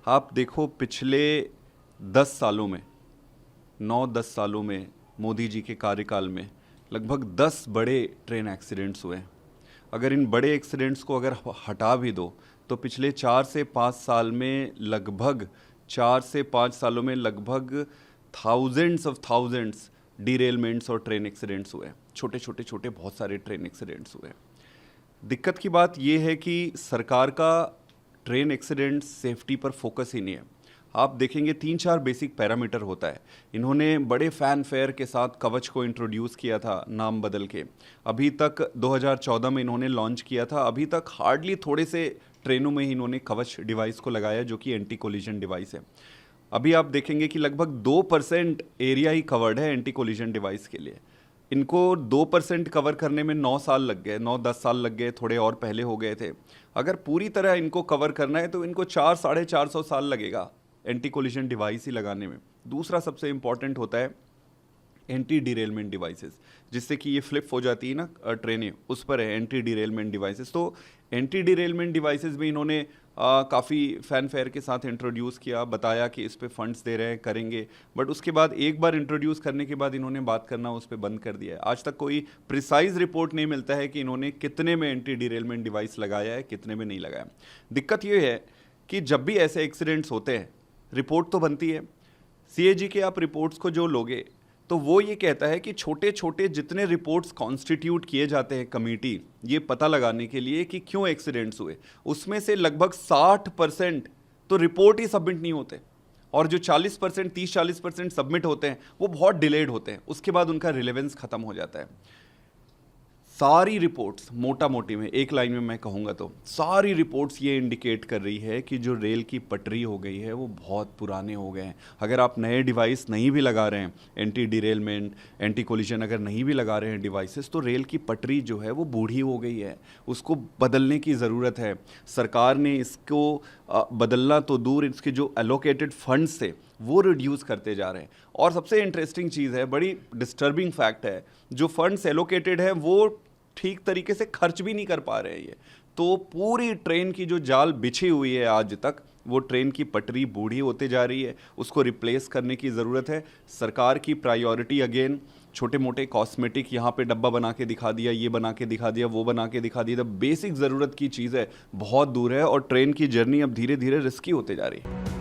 आप देखो पिछले 10 सालों में 9-10 सालों में मोदी जी के कार्यकाल में लगभग 10 बड़े ट्रेन एक्सीडेंट्स हुए हैं। अगर इन बड़े एक्सीडेंट्स को अगर हटा भी दो तो पिछले 4 से 5 साल में लगभग 4 से 5 सालों में लगभग थाउजेंड्स डीरेलमेंट्स और ट्रेन एक्सीडेंट्स हुए हैं। छोटे बहुत सारे ट्रेन एक्सीडेंट्स हुए हैं। दिक्कत की बात यह है कि सरकार का ट्रेन एक्सीडेंट सेफ्टी पर फोकस ही नहीं है। आप देखेंगे 3-4 बेसिक पैरामीटर होता है। इन्होंने बड़े फैन फेयर के साथ कवच को इंट्रोड्यूस किया था नाम बदल के। अभी तक 2014 में इन्होंने लॉन्च किया था। अभी तक हार्डली थोड़े से ट्रेनों में ही इन्होंने कवच डिवाइस को लगाया जो कि एंटी कोलिजन डिवाइस है। अभी आप देखेंगे कि लगभग 2% एरिया ही कवर्ड है एंटी कोलिजन डिवाइस के लिए। इनको 2% कवर करने में 9 साल लग गए, 9-10 साल लग गए, थोड़े और पहले हो गए थे। अगर पूरी तरह इनको कवर करना है तो इनको 400-450 साल लगेगा एंटी कोलिजन डिवाइस ही लगाने में। दूसरा सबसे इंपॉर्टेंट होता है एंटी डिरेलमेंट डिवाइसेस, जिससे कि ये फ्लिप हो जाती है ना ट्रेनें, उस पर है एंटी डिरेलमेंट डिवाइसेस। तो एंटी डिरेलमेंट डिवाइसेस भी इन्होंने काफ़ी फैन फेयर के साथ इंट्रोड्यूस किया, बताया कि इस पे फंड्स दे रहे हैं, करेंगे। बट उसके बाद एक बार इंट्रोड्यूस करने के बाद इन्होंने बात करना उस पर बंद कर दिया है। आज तक कोई प्रिसाइज रिपोर्ट नहीं मिलता है कि इन्होंने कितने में एंटी डिरेलमेंट डिवाइस लगाया है, कितने में नहीं लगाया। दिक्कत ये है कि जब भी ऐसे एक्सीडेंट्स होते हैं रिपोर्ट तो बनती है। सीएजी के आप रिपोर्ट्स को जो लोगे तो वो ये कहता है कि छोटे छोटे जितने रिपोर्ट्स कॉन्स्टिट्यूट किए जाते हैं कमेटी ये पता लगाने के लिए कि क्यों एक्सीडेंट्स हुए, उसमें से लगभग 60% तो रिपोर्ट ही सबमिट नहीं होते, और जो 40% 30-40% सबमिट होते हैं वो बहुत डिलेड होते हैं, उसके बाद उनका रिलेवेंस खत्म हो जाता है। सारी रिपोर्ट्स मोटा मोटी में एक लाइन में मैं कहूँगा तो सारी रिपोर्ट्स ये इंडिकेट कर रही है कि जो रेल की पटरी हो गई है वो बहुत पुराने हो गए हैं। अगर आप नए डिवाइस नहीं भी लगा रहे हैं, एंटी डिरेलमेंट एंटी कोलिजन अगर नहीं भी लगा रहे हैं डिवाइसेस, तो रेल की पटरी जो है वो बूढ़ी हो गई है, उसको बदलने की ज़रूरत है। सरकार ने इसको बदलना तो दूर, इसके जो एलोकेटेड फंड्स थे वो रिड्यूस करते जा रहे हैं। और सबसे इंटरेस्टिंग चीज़ है, बड़ी डिस्टर्बिंग फैक्ट है, जो फंड्स एलोकेटेड है वो ठीक तरीके से खर्च भी नहीं कर पा रहे हैं ये। तो पूरी ट्रेन की जो जाल बिछी हुई है आज तक, वो ट्रेन की पटरी बूढ़ी होते जा रही है, उसको रिप्लेस करने की ज़रूरत है। सरकार की प्रायोरिटी अगेन छोटे मोटे कॉस्मेटिक, यहाँ पे डब्बा बना के दिखा दिया, ये बना के दिखा दिया, वो बना के दिखा दिया, बेसिक ज़रूरत की चीज़ है बहुत दूर है, और ट्रेन की जर्नी अब धीरे धीरे रिस्की होते जा रही है।